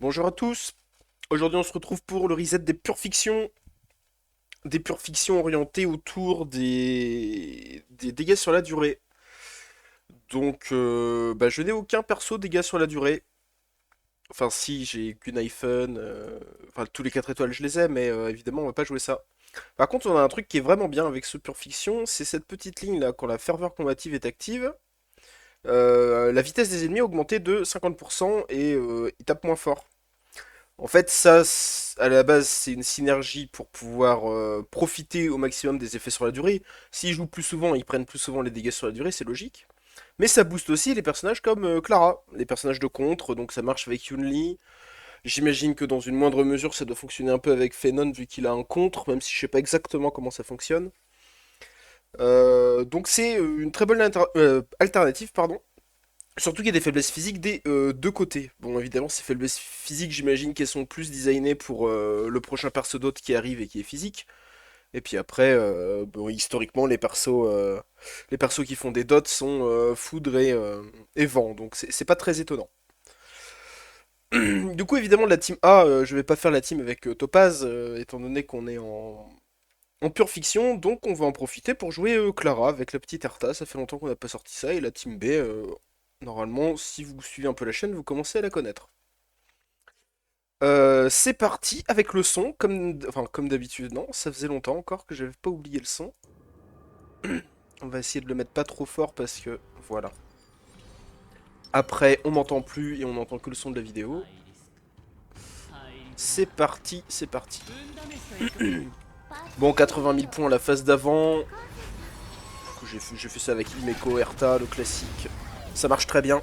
Bonjour à tous. Aujourd'hui, on se retrouve pour le reset des pures fictions orientées autour des dégâts sur la durée. Donc, je n'ai aucun perso dégâts sur la durée. Enfin, si, j'ai Gunaifen, enfin, tous les 4 étoiles, je les ai, mais évidemment, on va pas jouer ça. Par contre, on a un truc qui est vraiment bien avec ce pure fiction, c'est cette petite ligne là, quand la ferveur combative est active, la vitesse des ennemis est augmentée de 50% et ils tapent moins fort. En fait, ça, à la base, c'est une synergie pour pouvoir profiter au maximum des effets sur la durée. S'ils jouent plus souvent, ils prennent plus souvent les dégâts sur la durée, c'est logique. Mais ça booste aussi les personnages comme Clara, les personnages de contre, donc ça marche avec Yunli. J'imagine que dans une moindre mesure, ça doit fonctionner un peu avec Fenon vu qu'il a un contre, même si je sais pas exactement comment ça fonctionne. Donc c'est une très bonne alternative, pardon. Surtout qu'il y a des faiblesses physiques des deux côtés. Bon, évidemment, ces faiblesses physiques, j'imagine qu'elles sont plus designées pour le prochain perso d'hôte qui arrive et qui est physique. Et puis après, bon, historiquement, les persos qui font des dots sont foudre et vent, donc c'est pas très étonnant. Du coup, évidemment, de la team A, je vais pas faire la team avec Topaz, étant donné qu'on est en pure fiction, donc on va en profiter pour jouer Clara avec la petite Artha. Ça fait longtemps qu'on n'a pas sorti ça, et la team B, normalement, si vous suivez un peu la chaîne, vous commencez à la connaître. C'est parti avec le son, comme d'habitude, non, ça faisait longtemps encore que j'avais pas oublié le son. On va essayer de le mettre pas trop fort parce que, voilà. Après, on m'entend plus et on n'entend que le son de la vidéo. C'est parti, c'est parti. Bon, 80 000 points à la phase d'avant. J'ai fait ça avec Himeko, Erta, le classique. Ça marche très bien.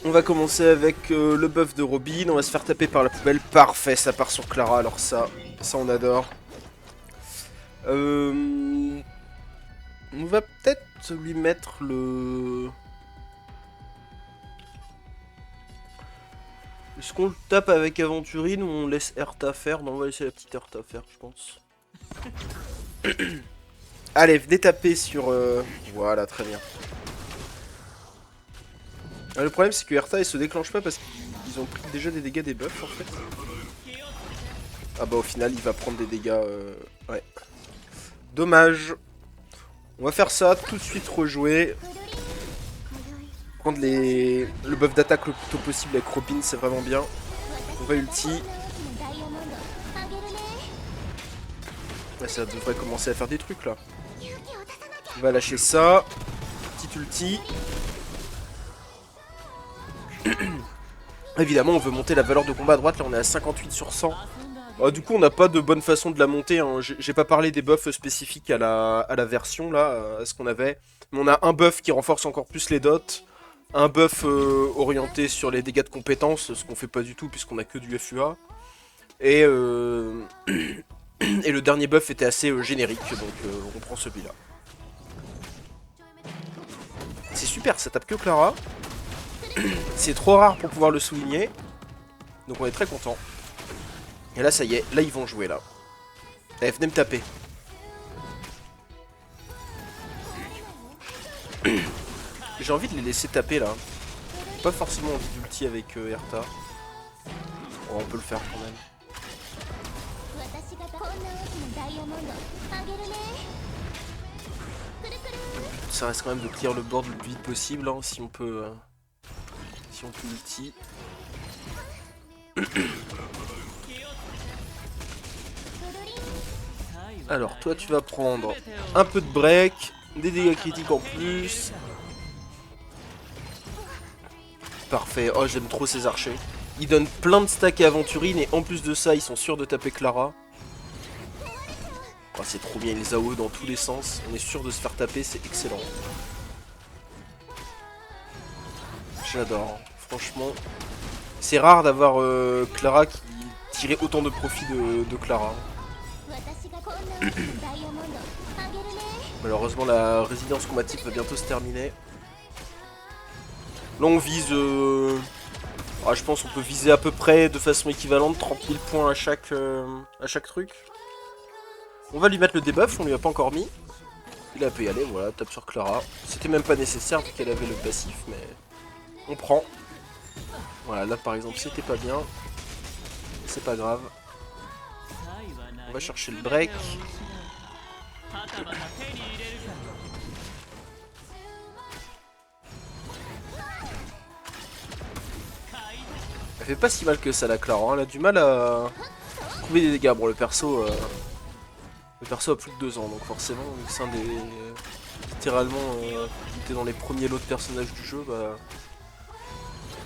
On va commencer avec le buff de Robin. On va se faire taper par la poubelle. Parfait, ça part sur Clara. Alors ça on adore. On va peut-être lui mettre le... Est-ce qu'on le tape avec Aventurine ou on laisse Erta faire? Non, on va laisser la petite Erta faire, je pense. Allez, venez taper sur... Voilà, très bien. Le problème, c'est que Erta, il se déclenche pas parce qu'ils ont pris déjà des dégâts des buffs, en fait. Ah bah, au final, il va prendre des dégâts... Ouais. Dommage. On va faire ça, tout de suite rejouer. Prendre le buff d'attaque le plus tôt possible avec Robin, c'est vraiment bien. On va ulti. Ouais, ça devrait commencer à faire des trucs là. On va lâcher ça. Petit ulti. Évidemment, on veut monter la valeur de combat à droite. Là, on est à 58 sur 100. Du coup, on n'a pas de bonne façon de la monter. Hein. J'ai pas parlé des buffs spécifiques à la version là, à ce qu'on avait. Mais on a un buff qui renforce encore plus les dots. Un buff orienté sur les dégâts de compétences, ce qu'on fait pas du tout puisqu'on a que du FUA. Et, et le dernier buff était assez générique, donc on prend celui-là. C'est super, ça tape que Clara. C'est trop rare pour pouvoir le souligner. Donc on est très content. Et là ça y est, là ils vont jouer là. Allez, venez me taper. J'ai envie de les laisser taper là. Pas forcément envie d'ulti avec Erta. Oh, on peut le faire quand même. Ça reste quand même de clear le board le plus vite possible hein, si on peut ulti. Alors toi tu vas prendre un peu de break, des dégâts critiques en plus. Parfait, oh j'aime trop ces archers. Ils donnent plein de stacks à Aventurine et en plus de ça ils sont sûrs de taper Clara. Oh, c'est trop bien, ils AOE dans tous les sens, on est sûr de se faire taper, c'est excellent. J'adore, franchement. C'est rare d'avoir Clara qui tirait autant de profit de Clara. Malheureusement la résidence combative va bientôt se terminer. Là on vise... je pense qu'on peut viser à peu près de façon équivalente 30 000 points à chaque truc. On va lui mettre le debuff, on lui a pas encore mis. Il a pu y aller, voilà, tape sur Clara. C'était même pas nécessaire vu qu'elle avait le passif, mais... On prend. Voilà, là par exemple, c'était pas bien. C'est pas grave. On va chercher le break. Elle fait pas si mal que ça la Clara, hein. Elle a du mal à trouver des dégâts. Bon, le perso a plus de 2 ans, donc forcément, vu que c'est un des... littéralement, il était dans les premiers lots de personnages du jeu, bah...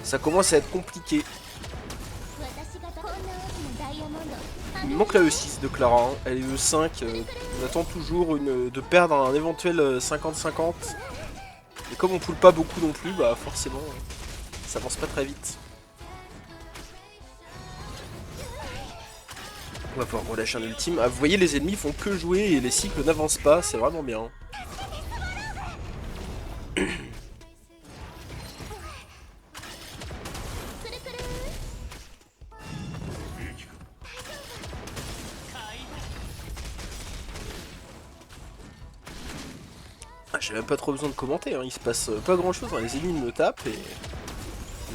ça commence à être compliqué. Il me manque la E6 de Clara, hein. Elle est E5, on attend toujours de perdre un éventuel 50-50. Et comme on poule pas beaucoup non plus, bah forcément, ça avance pas très vite. On va pouvoir relâcher un ultime. Ah, vous voyez, les ennemis font que jouer et les cycles n'avancent pas, c'est vraiment bien. Ah, j'ai même pas trop besoin de commenter, hein. Il se passe pas grand chose, hein. Les ennemis me tapent et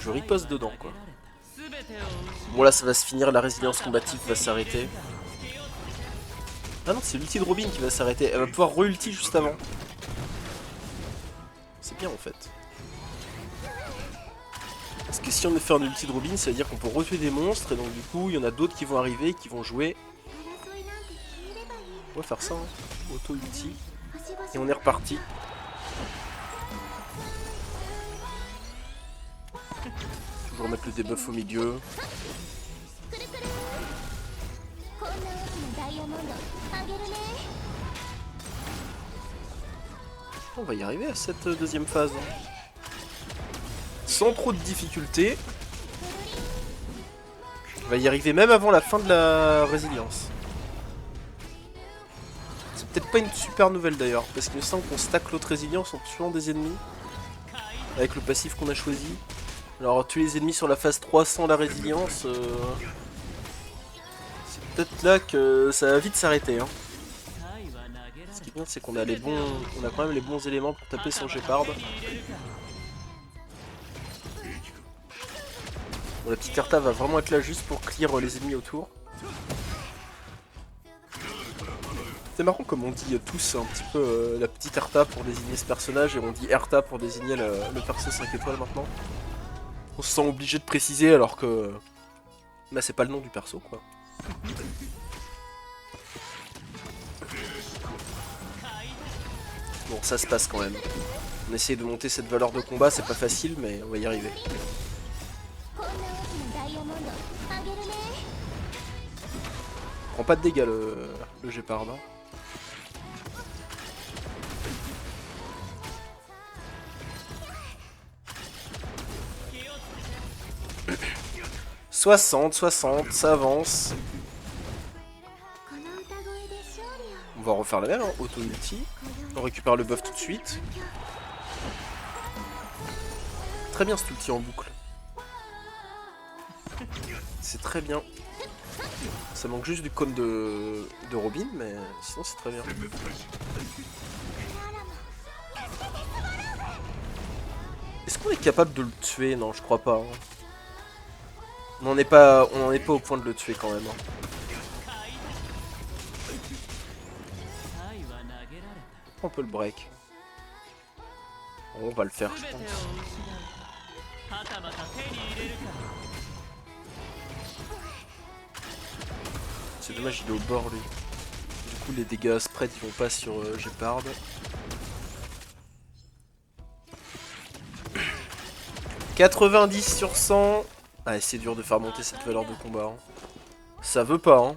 je riposte dedans, quoi. Bon, là ça va se finir, la résilience combative va s'arrêter. Ah non, c'est l'ulti de Robin qui va s'arrêter. Elle va pouvoir re-ulti juste avant. C'est bien en fait. Parce que si on fait un ulti de Robin, ça veut dire qu'on peut retuer des monstres. Et donc du coup, il y en a d'autres qui vont arriver, qui vont jouer. On va faire ça, hein. Auto-ulti. Et on est reparti. Toujours mettre le debuff au milieu. On va y arriver à cette deuxième phase. Sans trop de difficultés. On va y arriver même avant la fin de la résilience. C'est peut-être pas une super nouvelle d'ailleurs, parce qu'il me semble qu'on stack l'autre résilience en tuant des ennemis. Avec le passif qu'on a choisi. Alors tuer les ennemis sur la phase 3 sans la résilience... c'est peut-être là que ça va vite s'arrêter, hein. Ce qui est bien, c'est qu'on a on a quand même les bons éléments pour taper son Gepard. Bon, la petite Erta va vraiment être là juste pour clear les ennemis autour. C'est marrant comme on dit tous un petit peu la petite Erta pour désigner ce personnage et on dit Erta pour désigner le perso 5 étoiles maintenant. On se sent obligé de préciser alors que... bah c'est pas le nom du perso quoi. Bon, ça se passe quand même. On essaye de monter cette valeur de combat, c'est pas facile, mais on va y arriver. Prend pas de dégâts le Gepard. Hein. « 60, ça avance. » On va refaire la même, hein, auto-ulti. On récupère le buff tout de suite. Très bien cet ulti en boucle. C'est très bien. Ça manque juste du cône de Robin, mais sinon c'est très bien. Est-ce qu'on est capable de le tuer? Non, je crois pas. Hein. On n'en est pas au point de le tuer quand même. Hein. On peut le break. Bon, on va le faire, je pense. C'est dommage, il est au bord lui. Du coup, les dégâts spread ils vont pas sur Gepard. « 90 sur 100 ». Ah, c'est dur de faire monter cette valeur de combat. Hein. Ça veut pas, hein.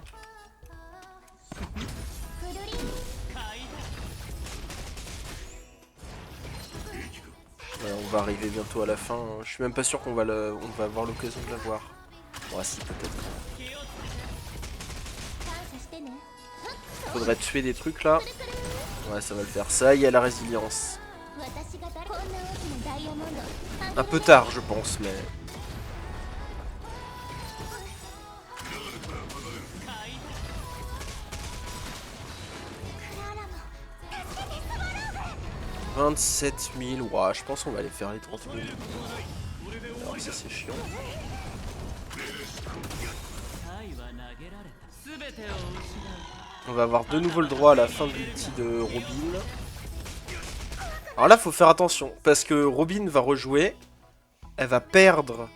Ouais, on va arriver bientôt à la fin. Je suis même pas sûr qu'on va, va avoir l'occasion de la voir. Bon, si, peut-être. Faudrait tuer des trucs là. Ouais, ça va le faire. Ça, il y a la résilience. Un peu tard, je pense, mais... « 27 000, ouais, je pense qu'on va aller faire les 30 000. Alors ça c'est chiant. On va avoir de nouveau le droit à la fin de l'ulti de Robin. Alors là faut faire attention, parce que Robin va rejouer. Elle va perdre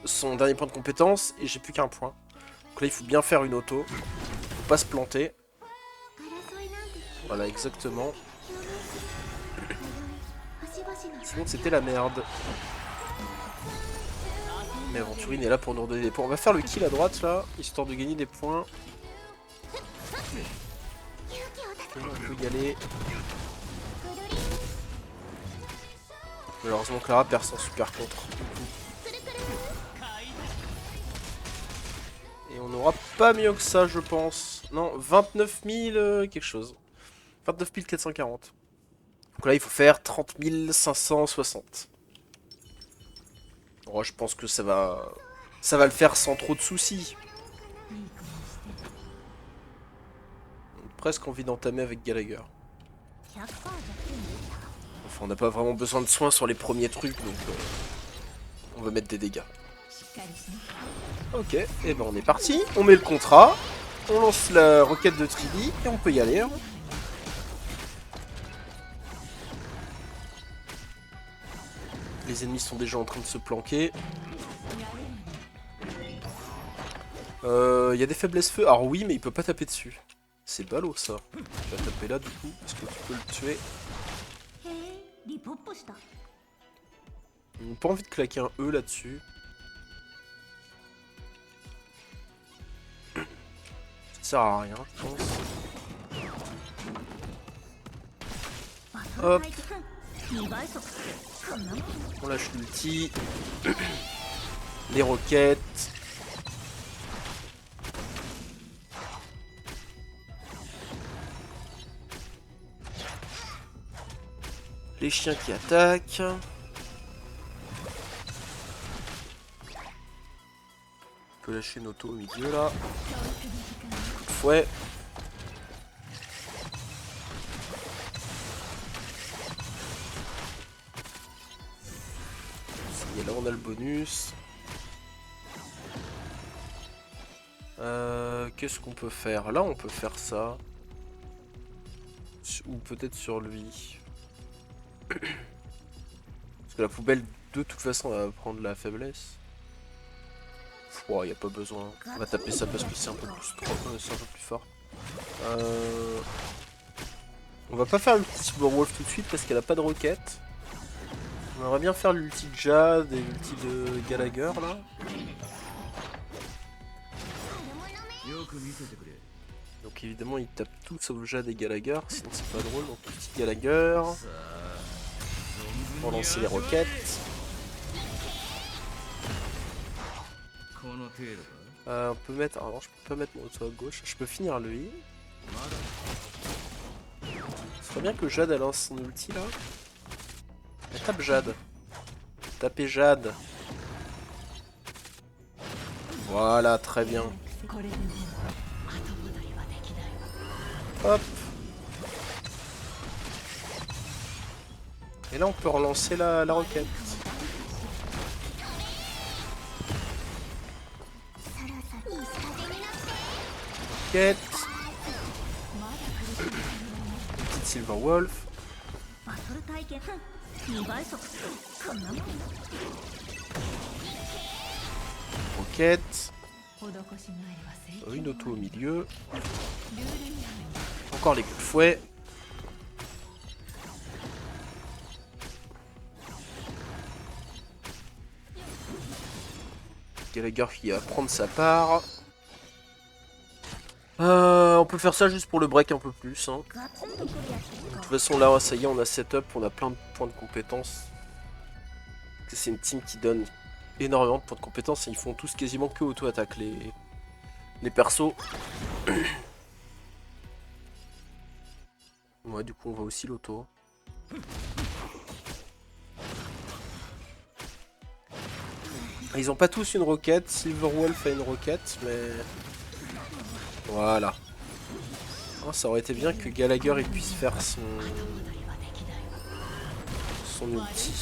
son dernier point de compétence et j'ai plus qu'un point. Donc là il faut bien faire une auto. Faut pas se planter. Voilà exactement. Sinon c'était la merde. Mais Aventurine est là pour nous redonner des points. On va faire le kill à droite là, histoire de gagner des points. Et on peut y aller. Malheureusement Clara perd son super contre. Et on n'aura pas mieux que ça je pense. Non, 29 000 quelque chose. 29 440. Donc là il faut faire 30 560. Oh, je pense que ça va le faire sans trop de soucis. Presque envie d'entamer avec Gallagher. Enfin, on n'a pas vraiment besoin de soins sur les premiers trucs, donc on va mettre des dégâts. Ok, et ben on est parti. On met le contrat, on lance la requête de Tridy et on peut y aller. Hein. Les ennemis sont déjà en train de se planquer. Y a des faiblesses feu. Alors oui, mais il peut pas taper dessus. C'est ballot ça. Tu vas taper là du coup, parce que tu peux le tuer. On n'a pas envie de claquer un E là-dessus. Ça sert à rien, je pense. Hop. On lâche l'ulti. Les roquettes. Les chiens qui attaquent. On peut lâcher une auto au milieu là. Coup de fouet. Et là on a le bonus. Qu'est-ce qu'on peut faire? Là on peut faire ça. Ou peut-être sur lui. Parce que la poubelle de toute façon va prendre la faiblesse. Oh, y a pas besoin. On va taper ça parce que c'est un peu plus c'est un peu plus fort. On va pas faire l'ulti Cyberwolf tout de suite parce qu'elle a pas de roquette. On aimerait bien faire l'ulti de Jade et l'ulti de Gallagher là. Donc évidemment il tape tout sauf Jade et Gallagher, sinon c'est pas drôle. Donc l'ulti Gallagher. Pour lancer les roquettes. On peut mettre... Alors je peux pas mettre mon auto à gauche. Je peux finir lui. Ce serait bien que Jade elle lance son ulti là. Elle tape Jade. Tapez Jade. Voilà, très bien. Hop. Et là on peut relancer la roquette. Roquette. Petite Silver Wolf. Roquette. Une auto au milieu. Encore les coups de fouet. Gallagher qui va prendre sa part. On peut faire ça juste pour le break un peu plus. Hein. De toute façon là, ça y est, on a setup, on a plein de points de compétences. C'est une team qui donne énormément de points de compétences et ils font tous quasiment que auto-attaque les persos. Ouais, du coup on va aussi l'auto. Ils ont pas tous une roquette, Silverwolf a une roquette, mais... Voilà. Oh, ça aurait été bien que Gallagher il puisse faire son ulti.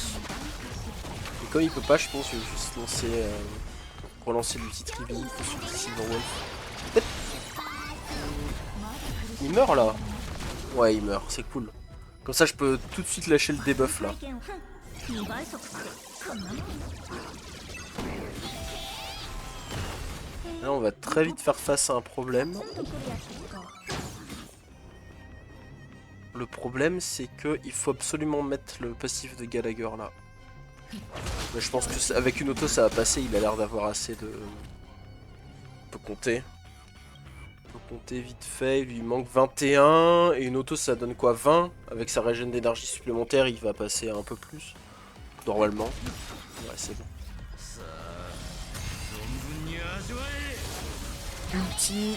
Et comme il peut pas, je pense que je vais juste lancer, relancer l'ulti Tribi sur le Silverwolf. Peut-être. Il meurt là? Ouais, il meurt, c'est cool. Comme ça, je peux tout de suite lâcher le debuff là. Là, on va très vite faire face à un problème. Le problème, c'est qu'il faut absolument mettre le passif de Gallagher là. Mais je pense que avec une auto, ça va passer. Il a l'air d'avoir assez de. On peut compter. On peut compter vite fait. Il lui manque 21. Et une auto, ça donne quoi? 20. Avec sa régène d'énergie supplémentaire, il va passer un peu plus. Normalement. Ouais, c'est bon. Ulti.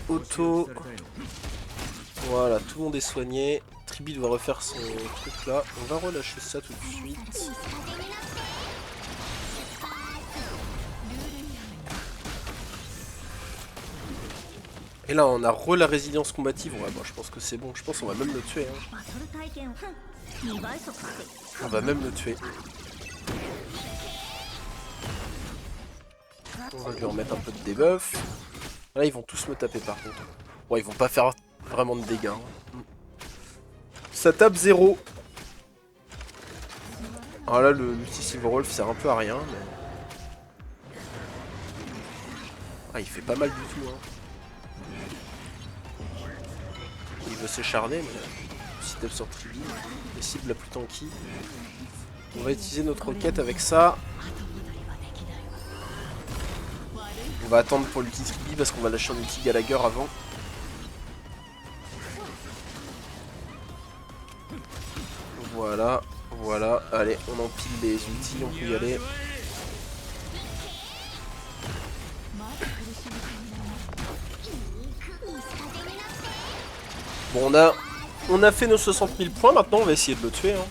Auto. Voilà, tout le monde est soigné. Tribi doit refaire son truc là. On va relâcher ça tout de suite. Et là, on a la résilience combative. Ouais, bon, je pense que c'est bon. Je pense qu'on va même le tuer. Hein. On va même le tuer. On va lui remettre un peu de debuff. Là, ils vont tous me taper par contre. Bon, ils vont pas faire vraiment de dégâts. Hein. Ça tape 0. Alors là, le petit Silverwolf sert un peu à rien. Mais... ah, il fait pas mal du tout. Hein. Il veut s'écharner, mais si tape sur Tribi, les cibles la plus tanky. On va utiliser notre roquette avec ça. On va attendre pour l'ulti Tribi parce qu'on va lâcher un ulti Gallagher avant. Voilà, voilà. Allez, on empile les ultis, on peut y aller. Bon, on a fait nos 60 000 points, maintenant on va essayer de le tuer. Hein.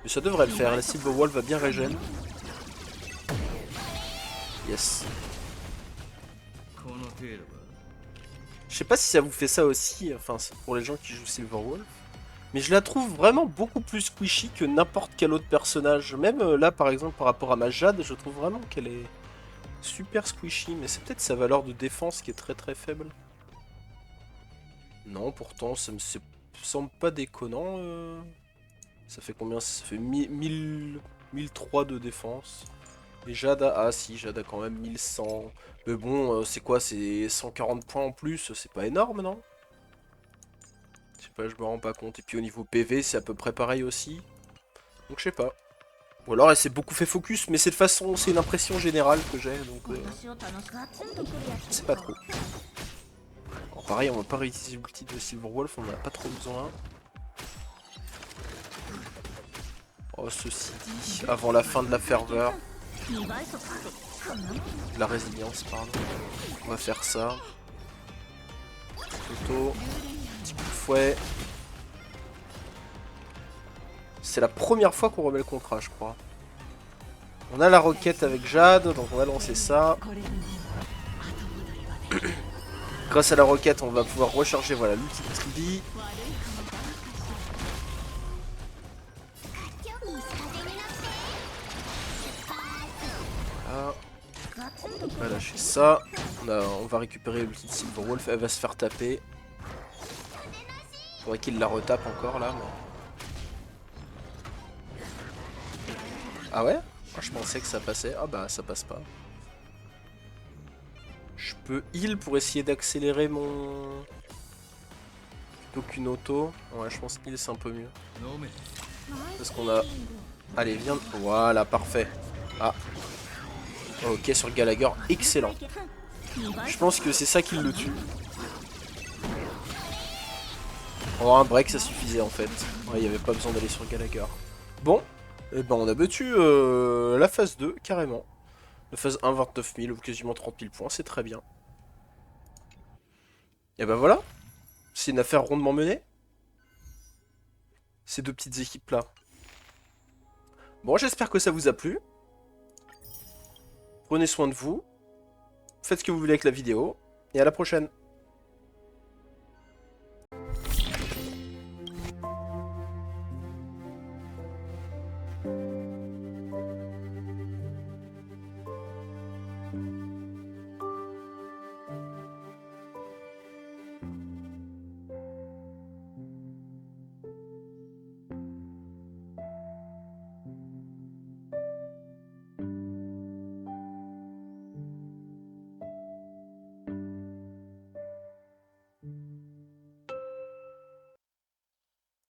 Mais ça devrait le faire, la Silverwolf va bien régène. Yes. Je sais pas si ça vous fait ça aussi, enfin c'est pour les gens qui jouent Silverwolf. Mais je la trouve vraiment beaucoup plus squishy que n'importe quel autre personnage. Même là par exemple par rapport à ma Jade, je trouve vraiment qu'elle est super squishy. Mais c'est peut-être sa valeur de défense qui est très très faible. Non, pourtant ça me semble pas déconnant. Ça fait combien? Ça fait 1003 de défense. Et Jade a... ah si, Jade a quand même 1100. Mais bon, c'est quoi? C'est 140 points en plus, c'est pas énorme, non? Je sais pas, je me rends pas compte. Et puis au niveau PV, c'est à peu près pareil aussi. Donc je sais pas. Ou alors elle s'est beaucoup fait focus, mais c'est de façon, c'est une impression générale que j'ai, donc c'est pas trop. Alors pareil, on va pas réutiliser l'ulti de Silverwolf, on en a pas trop besoin. Oh ceci dit, avant la fin de la ferveur. La résilience, pardon. On va faire ça. Auto. Petit coup de fouet. C'est la première fois qu'on remet le contrat, je crois. On a la roquette avec Jade, donc on va lancer ça. Grâce à la roquette, on va pouvoir recharger voilà, l'ulti de Tribi. Voilà. On va lâcher ça. On va récupérer l'ulti de Silverwolf. Elle va se faire taper. Faudrait qu'il la retape encore là. Mais... ah ouais? Je pensais que ça passait. Ah bah ça passe pas. Je peux heal pour essayer d'accélérer mon... plutôt qu'une auto. Ouais, je pense heal c'est un peu mieux. Parce qu'on a... allez, viens. Voilà, parfait. Ah. Ok, sur Gallagher, excellent. Je pense que c'est ça qui le tue. Oh, un break, ça suffisait en fait. Ouais, il n'y avait pas besoin d'aller sur Gallagher. Bon, eh ben, on a battu la phase 2, carrément. La phase 1, 29 000, ou quasiment 30 000 points, c'est très bien. Et ben voilà, c'est une affaire rondement menée. Ces deux petites équipes-là. Bon, j'espère que ça vous a plu. Prenez soin de vous. Faites ce que vous voulez avec la vidéo. Et à la prochaine.